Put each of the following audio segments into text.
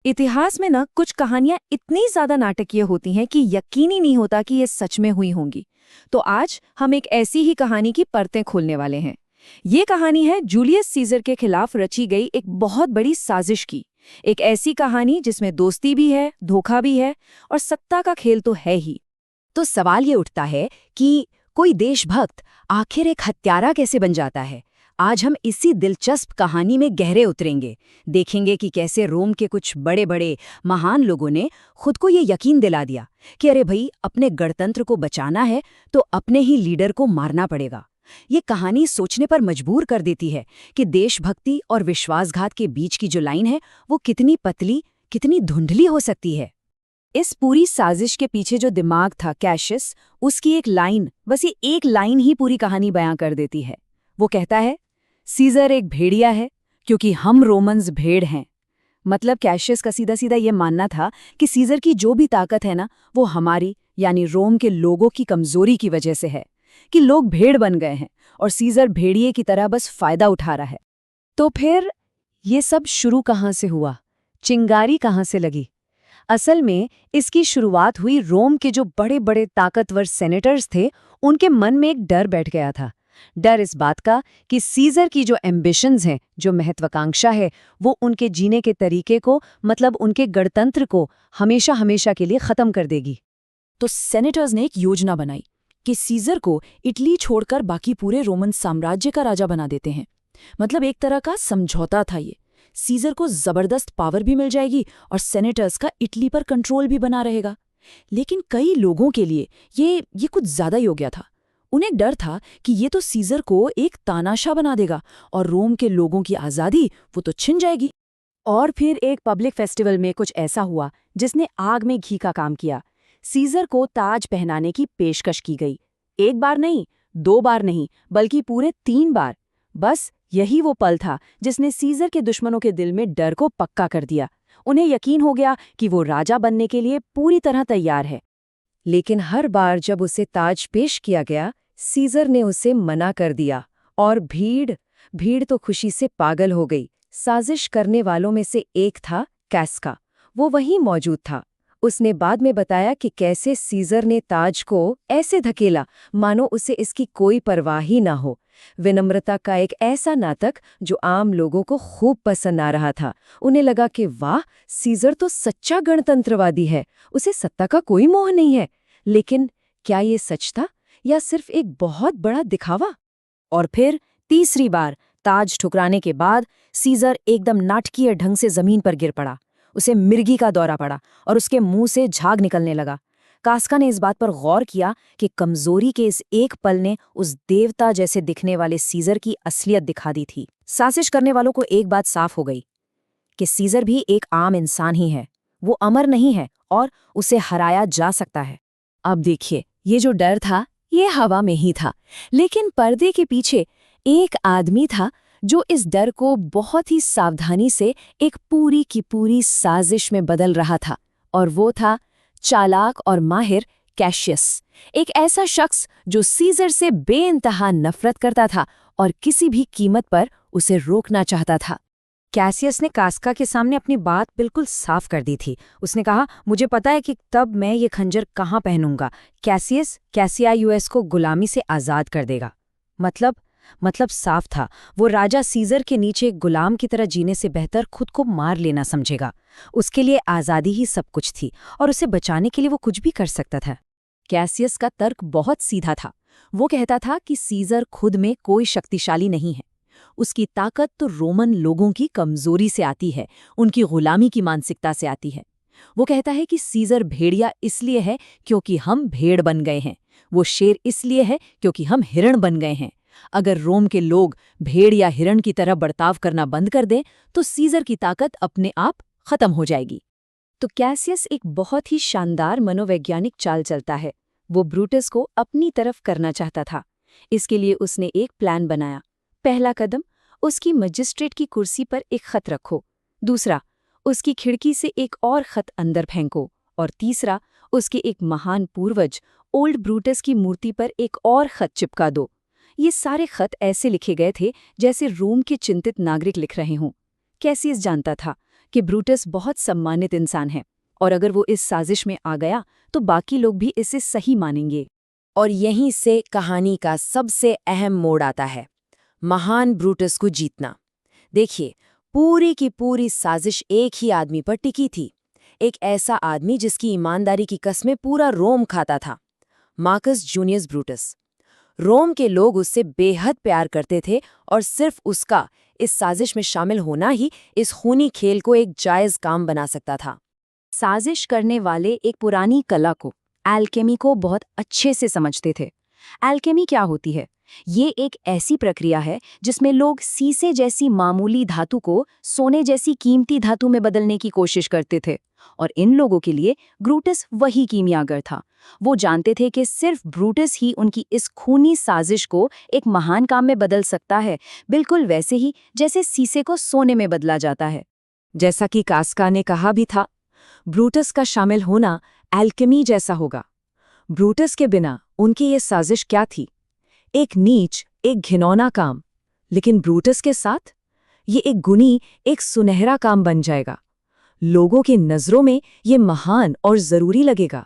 इतिहास में ना कुछ कहानियां इतनी ज्यादा नाटकीय होती हैं कि यकीन ही नहीं होता कि ये सच में हुई होंगी। तो आज हम एक ऐसी ही कहानी की परतें खोलने वाले हैं। ये कहानी है जूलियस सीजर के खिलाफ रची गई एक बहुत बड़ी साजिश की। एक ऐसी कहानी जिसमें दोस्ती भी है, धोखा भी है और सत्ता का खेल तो है ही। तो सवाल ये उठता है कि कोई देशभक्त आखिर एक हत्यारा कैसे बन जाता है। आज हम इसी दिलचस्प कहानी में गहरे उतरेंगे। देखेंगे कि कैसे रोम के कुछ बड़े बड़े महान लोगों ने खुद को ये यकीन दिला दिया कि अरे भाई, अपने गणतंत्र को बचाना है तो अपने ही लीडर को मारना पड़ेगा। ये कहानी सोचने पर मजबूर कर देती है कि देशभक्ति और विश्वासघात के बीच की जो लाइन है वो कितनी पतली, कितनी धुंधली हो सकती है। इस पूरी साजिश के पीछे जो दिमाग था कैशियस, उसकी एक लाइन, बस ये एक लाइन ही पूरी कहानी बयां कर देती है। वो कहता है, सीजर एक भेड़िया है क्योंकि हम रोमन्स भेड़ हैं। मतलब कैशियस का सीधा सीधा ये मानना था कि सीजर की जो भी ताकत है ना, वो हमारी यानी रोम के लोगों की कमजोरी की वजह से है, कि लोग भेड़ बन गए हैं और सीजर भेड़िए की तरह बस फायदा उठा रहा है। तो फिर ये सब शुरू कहाँ से हुआ? चिंगारी कहाँ से लगी? असल में इसकी शुरुआत हुई रोम के जो बड़े बड़े ताकतवर सेनेटर्स थे, उनके मन में एक डर बैठ गया था। डर इस बात का कि सीजर की जो एम्बिशंस हैं, जो महत्वाकांक्षा है, वो उनके जीने के तरीके को, मतलब उनके गणतंत्र को हमेशा हमेशा के लिए खत्म कर देगी। तो सेनेटर्स ने एक योजना बनाई कि सीजर को इटली छोड़कर बाकी पूरे रोमन साम्राज्य का राजा बना देते हैं। मतलब एक तरह का समझौता था ये। सीजर को जबरदस्त पावर भी मिल जाएगी और सेनेटर्स का इटली पर कंट्रोल भी बना रहेगा। लेकिन कई लोगों के लिए ये कुछ ज्यादा ही हो गया था। उन्हें डर था कि ये तो सीजर को एक तानाशाह बना देगा और रोम के लोगों की आज़ादी वो तो छिन जाएगी। और फिर एक पब्लिक फेस्टिवल में कुछ ऐसा हुआ जिसने आग में घी का काम किया। सीजर को ताज पहनाने की पेशकश की गई। एक बार नहीं, दो बार नहीं, बल्कि पूरे 3 बार। बस यही वो पल था जिसने सीजर के दुश्मनों के दिल में डर को पक्का कर दिया। उन्हें यकीन हो गया कि वो राजा बनने के लिए पूरी तरह तैयार है। लेकिन हर बार जब उसे ताज पेश किया गया, सीजर ने उसे मना कर दिया और भीड़ तो खुशी से पागल हो गई। साजिश करने वालों में से एक था कैस्का। वो वहीं मौजूद था। उसने बाद में बताया कि कैसे सीजर ने ताज को ऐसे धकेला मानो उसे इसकी कोई परवाह ही ना हो। विनम्रता का एक ऐसा नाटक जो आम लोगों को खूब पसंद आ रहा था। उन्हें लगा कि वाह, सीजर तो सच्चा गणतंत्रवादी है, उसे सत्ता का कोई मोह नहीं है। लेकिन क्या ये सच था या सिर्फ एक बहुत बड़ा दिखावा? और फिर तीसरी बार ताज ठुकराने के बाद सीजर एकदम नाटकीय ढंग से जमीन पर गिर पड़ा। उसे मिर्गी का दौरा पड़ा और उसके मुंह से झाग निकलने लगा। कास्का ने इस बात पर गौर किया कि कमजोरी के इस एक पल ने उस देवता जैसे दिखने वाले सीजर की असलियत दिखा दी थी। साजिश करने वालों को एक बात साफ हो गई कि सीजर भी एक आम इंसान ही है। वो अमर नहीं है और उसे हराया जा सकता है। अब देखिए, ये जो डर था ये हवा में ही था, लेकिन पर्दे के पीछे एक आदमी था जो इस डर को बहुत ही सावधानी से एक पूरी की पूरी साजिश में बदल रहा था। और वो था चालाक और माहिर कैशियस। एक ऐसा शख्स जो सीजर से बेइंतहा नफरत करता था और किसी भी कीमत पर उसे रोकना चाहता था। कैसियस ने कास्का के सामने अपनी बात बिल्कुल साफ कर दी थी। उसने कहा, मुझे पता है कि तब मैं ये खंजर कहाँ पहनूंगा। कैसिया यूएस को गुलामी से आज़ाद कर देगा। मतलब साफ था, वो राजा सीजर के नीचे गुलाम की तरह जीने से बेहतर खुद को मार लेना समझेगा। उसके लिए आज़ादी ही सब कुछ थी और उसे बचाने के लिए वो कुछ भी कर सकता था। कैसियस का तर्क बहुत सीधा था। वो कहता था कि सीजर खुद में कोई शक्तिशाली नहीं है। उसकी ताकत तो रोमन लोगों की कमजोरी से आती है, उनकी गुलामी की मानसिकता से आती है। वो कहता है कि सीजर भेड़िया इसलिए है क्योंकि हम भेड़ बन गए हैं। वो शेर इसलिए है क्योंकि हम हिरण बन गए हैं। अगर रोम के लोग भेड़ या हिरण की तरह बर्ताव करना बंद कर दें तो सीजर की ताकत अपने आप खत्म हो जाएगी। तो कैसियस एक बहुत ही शानदार मनोवैज्ञानिक चाल चलता है। वो ब्रूटस को अपनी तरफ करना चाहता था। इसके लिए उसने एक प्लान बनाया। पहला कदम, उसकी मजिस्ट्रेट की कुर्सी पर एक खत रखो। दूसरा, उसकी खिड़की से एक और खत अंदर फेंको। और तीसरा, उसके एक महान पूर्वज ओल्ड ब्रूटस की मूर्ति पर एक और खत चिपका दो। ये सारे खत ऐसे लिखे गए थे जैसे रोम के चिंतित नागरिक लिख रहे हों। कैसियस जानता था कि ब्रूटस बहुत सम्मानित इंसान है और अगर वो इस साजिश में आ गया तो बाकी लोग भी इसे सही मानेंगे। और यहीं से कहानी का सबसे अहम मोड़ आता है, महान ब्रूटस को जीतना। देखिए, पूरी की पूरी साजिश एक ही आदमी पर टिकी थी, एक ऐसा आदमी जिसकी ईमानदारी की कसमें पूरा रोम खाता था, मार्कस जूनियस ब्रूटस। रोम के लोग उससे बेहद प्यार करते थे और सिर्फ उसका इस साजिश में शामिल होना ही इस खूनी खेल को एक जायज काम बना सकता था। साजिश करने वाले एक पुरानी कला को, एल्केमी को बहुत अच्छे से समझते थे। एल्केमी क्या होती है? ये एक ऐसी प्रक्रिया है जिसमें लोग सीसे जैसी मामूली धातु को सोने जैसी कीमती धातु में बदलने की कोशिश करते थे, और इन लोगों के लिए ब्रूटस वही कीमियागर था। वो जानते थे कि सिर्फ ब्रूटस ही उनकी इस खूनी साजिश को एक महान काम में बदल सकता है, बिल्कुल वैसे ही जैसे सीसे को सोने में बदला जाता है। जैसा कि कास्का ने कहा भी था, ब्रूटस का शामिल होना एल्केमी जैसा होगा। ब्रूटस के बिना उनकी ये साजिश क्या थी? एक नीच, एक घिनौना काम। लेकिन ब्रूटस के साथ ये एक गुनी, एक सुनहरा काम बन जाएगा। लोगों की नज़रों में ये महान और ज़रूरी लगेगा।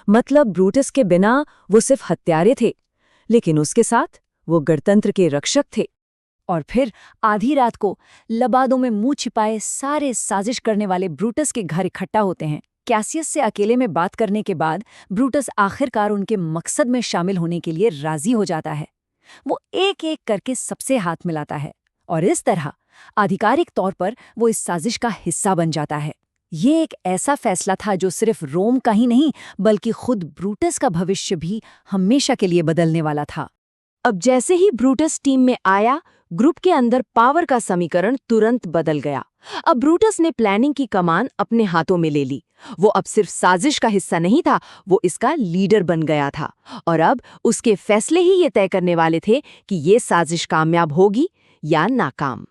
मतलब ब्रूटस के बिना वो सिर्फ हत्यारे थे, लेकिन उसके साथ वो गणतंत्र के रक्षक थे। और फिर आधी रात को लबादों में मुंह छिपाए सारे साजिश करने वाले ब्रूटस के घर इकट्ठा होते हैं। कैसियस से अकेले में बात करने के बाद ब्रूटस आखिरकार उनके मकसद में शामिल होने के लिए राजी हो जाता है। वो एक एक करके सबसे हाथ मिलाता है और इस तरह आधिकारिक तौर पर वो इस साजिश का हिस्सा बन जाता है। ये एक ऐसा फैसला था जो सिर्फ रोम का ही नहीं बल्कि खुद ब्रूटस का भविष्य भी हमेशा के लिए बदलने वाला था। अब जैसे ही ब्रूटस टीम में आया, ग्रुप के अंदर पावर का समीकरण तुरंत बदल गया। अब ब्रूटस ने प्लानिंग की कमान अपने हाथों में ले ली। वो अब सिर्फ साजिश का हिस्सा नहीं था, वो इसका लीडर बन गया था और अब उसके फैसले ही ये तय करने वाले थे कि ये साजिश कामयाब होगी या नाकाम।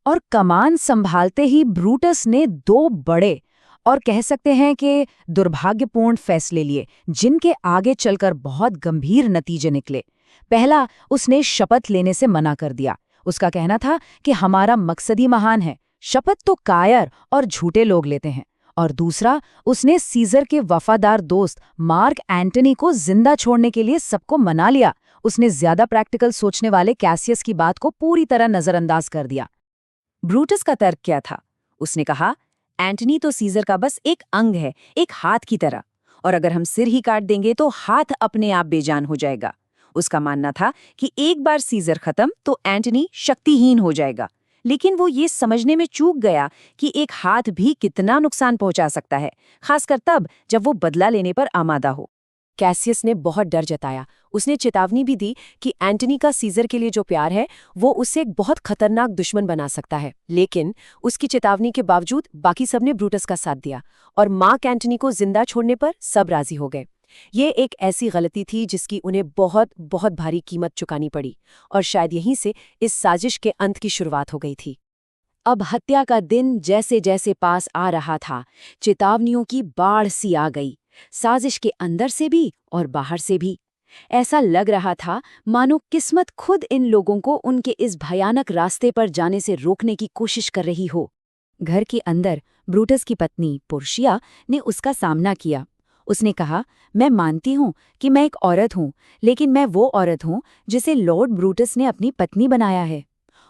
और कमान संभालते ही ब्रूटस ने दो बड़े और कह सकते हैं कि दुर्भाग्यपूर्ण फैसले लिए, जिनके आगे चलकर बहुत गंभीर नतीजे निकले। पहला, उसने शपथ लेने से मना कर दिया। उसका कहना था कि हमारा मकसद ही महान है, शपथ तो कायर और झूठे लोग लेते हैं। और दूसरा, उसने सीजर के वफादार दोस्त मार्क एंटनी को जिंदा छोड़ने के लिए सबको मना लिया। उसने ज्यादा प्रैक्टिकल सोचने वाले कैसियस की बात को पूरी तरह नजरअंदाज कर दिया। ब्रूटस का तर्क क्या था? उसने कहा, एंटनी तो सीजर का बस एक अंग है, एक हाथ की तरह, और अगर हम सिर ही काट देंगे तो हाथ अपने आप बेजान हो जाएगा। उसका मानना था कि एक बार सीजर खत्म तो एंटनी शक्तिहीन हो जाएगा। लेकिन वो ये समझने में चूक गया कि एक हाथ भी कितना नुकसान पहुंचा सकता है, खासकर तब जब वो बदला लेने पर आमादा हो। कैसियस ने बहुत डर जताया। उसने चेतावनी भी दी कि एंटनी का सीजर के लिए जो प्यार है वो उसे एक बहुत खतरनाक दुश्मन बना सकता है। लेकिन उसकी चेतावनी के बावजूद बाकी सबने ब्रूटस का साथ दिया और मार्क एंटनी को जिंदा छोड़ने पर सब राजी हो गए। ये एक ऐसी गलती थी जिसकी उन्हें बहुत बहुत भारी कीमत चुकानी पड़ी और शायद यहीं से इस साजिश के अंत की शुरुआत हो गई थी। अब हत्या का दिन जैसे जैसे पास आ रहा था, चेतावनियों की बाढ़ सी आ गई, साजिश के अंदर से भी और बाहर से भी। ऐसा लग रहा था मानो किस्मत खुद इन लोगों को उनके इस भयानक रास्ते पर जाने से रोकने की कोशिश कर रही हो। घर के अंदर ब्रूटस की पत्नी पोर्शिया ने उसका सामना किया। उसने कहा, मैं मानती हूँ कि मैं एक औरत हूँ, लेकिन मैं वो औरत हूँ जिसे लॉर्ड ब्रूटस ने अपनी पत्नी बनाया है।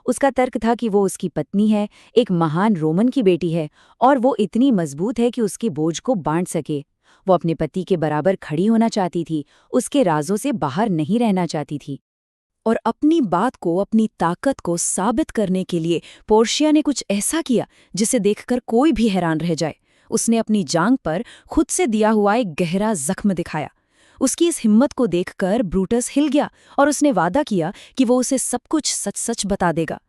उसका तर्क था कि वो उसकी पत्नी है, एक महान रोमन की बेटी है और वो इतनी मजबूत है कि उसके बोझ को बांट सके। वो अपने पति के बराबर खड़ी होना चाहती थी, उसके राजों से बाहर नहीं रहना चाहती थी। और अपनी बात को, अपनी ताकत को साबित करने के लिए पोर्शिया ने कुछ ऐसा किया जिसे देखकर कोई भी हैरान रह जाए। उसने अपनी जांघ पर खुद से दिया हुआ एक गहरा जख्म दिखाया। उसकी इस हिम्मत को देखकर ब्रूटस हिल गया और उसने वादा किया कि वो उसे सब कुछ सच सच बता देगा।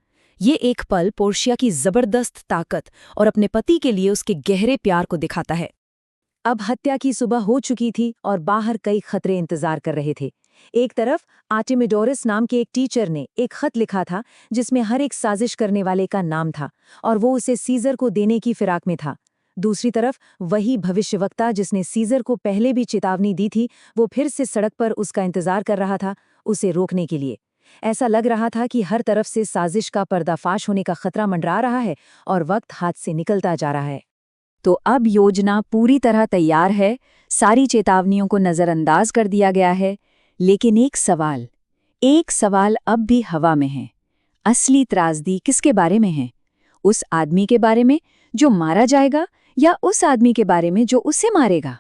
ये एक पल पोर्शिया की जबरदस्त ताकत और अपने पति के लिए उसके गहरे प्यार को दिखाता है। अब हत्या की सुबह हो चुकी थी और बाहर कई खतरे इंतजार कर रहे थे। एक तरफ आर्टेमिडोरस नाम के एक टीचर ने एक खत लिखा था जिसमें हर एक साजिश करने वाले का नाम था और वो उसे सीजर को देने की फिराक में था। दूसरी तरफ वही भविष्यवक्ता जिसने सीजर को पहले भी चेतावनी दी थी, वो फिर से सड़क पर उसका इंतजार कर रहा था, उसे रोकने के लिए। ऐसा लग रहा था कि हर तरफ से साजिश का पर्दाफाश होने का खतरा मंडरा रहा है और वक्त हाथ से निकलता जा रहा है। तो अब योजना पूरी तरह तैयार है, सारी चेतावनियों को नज़रअंदाज कर दिया गया है, लेकिन एक सवाल अब भी हवा में है। असली त्रासदी किसके बारे में है? उस आदमी के बारे में जो मारा जाएगा या उस आदमी के बारे में जो उसे मारेगा?